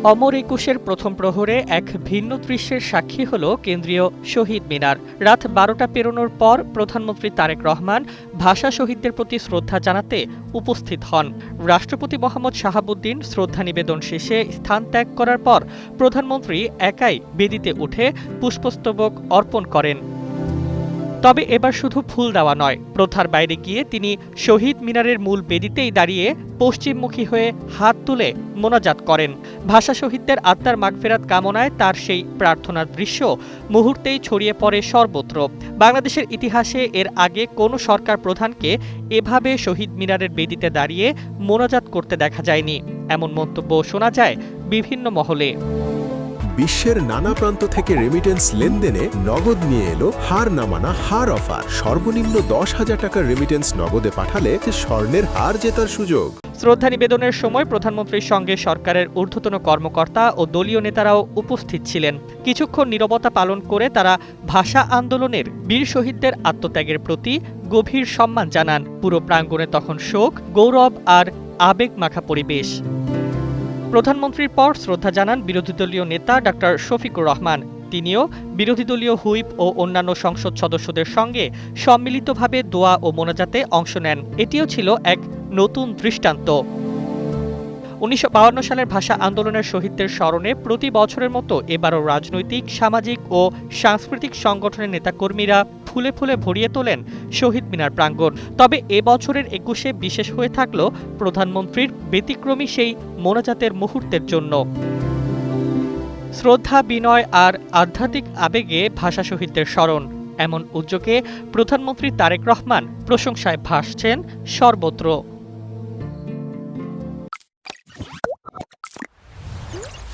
অমর একুশের প্রথম প্রহরে এক ভিন্ন দৃশ্যের সাক্ষী হল কেন্দ্রীয় শহীদ মিনার। রাত ১২টা পেরোনোর পর প্রধানমন্ত্রী তারেক রহমান ভাষা শহীদদের প্রতি শ্রদ্ধা জানাতে উপস্থিত হন। রাষ্ট্রপতি মোহাম্মদ শাহাবুদ্দিন শ্রদ্ধা নিবেদন শেষে স্থান ত্যাগ করার পর প্রধানমন্ত্রী একাই বেদিতে উঠে পুষ্পস্তবক অর্পণ করেন। তবে এবার শুধু ফুল দেওয়া নয়, প্রথার বাইরে গিয়ে তিনি শহীদ মিনারের মূল বেদিতেই দাঁড়িয়ে পশ্চিমমুখী হয়ে হাত তুলে মোনাজাত করেন। ভাষা শহীদদের আত্মার মাগফিরাত কামনায় তার সেই প্রার্থনার দৃশ্য মুহূর্তেই ছড়িয়ে পড়ে সর্বত্র। বাংলাদেশের ইতিহাসে এর আগে কোনো সরকার প্রধানকে এভাবে শহীদ মিনারের বেদিতে দাঁড়িয়ে মোনাজাত করতে দেখা যায়নি, এমন মন্তব্য শোনা যায় বিভিন্ন মহলে। বিশ্বের নানা প্রান্ত থেকে রেমিটেন্স লেনদেনে নগদ নিয়ে এলো হার না মানা হার অফার। সর্বনিম্ন ১০,০০০ টাকার রেমিটেন্স নগদে পাঠালে স্বর্ণের হার জেতার সুযোগ। শ্রদ্ধা নিবেদনের সময় প্রধানমন্ত্রীর সঙ্গে সরকারের ঊর্ধ্বতন কর্মকর্তা ও দলীয় নেতারাও উপস্থিত ছিলেন। কিছুক্ষণ নীরবতা পালন করে তারা ভাষা আন্দোলনের বীর শহীদদের আত্মত্যাগের প্রতি গভীর সম্মান জানান। পুরো প্রাঙ্গণে তখন শোক, গৌরব আর আবেগ মাখা পরিবেশ। প্রধানমন্ত্রীর পর শ্রদ্ধা জানান বিরোধী দলীয় নেতা ডা. শফিকুর রহমান। তিনিও বিরোধী দলীয় হুইপ ও অন্যান্য সংসদ সদস্যদের সঙ্গে সম্মিলিতভাবে দোয়া ও মোনাজাতে অংশ নেন। এটিও ছিল এক নতুন দৃষ্টান্ত। ১৯৫২ সালের ভাষা আন্দোলনের শহীদদের স্মরণে প্রতি বছরের মতো এবারও রাজনৈতিক, সামাজিক ও সাংস্কৃতিক সংগঠনের নেতাকর্মীরা ফুলে ফুলে ভরিয়ে তোলেন শহীদ মিনার প্রাঙ্গণ। তবে এবছরের ২১শে বিশেষ হয়ে থাকল প্রধানমন্ত্রীর ব্যতিক্রমী সেই মোনাজাতের মুহূর্তের জন্য। শ্রদ্ধা, বিনয় আর আধ্যাত্মিক আবেগে ভাষা শহীদদের স্মরণ, এমন উদ্যোগে প্রধানমন্ত্রী তারেক রহমান প্রশংসায় ভাসছেন সর্বত্র।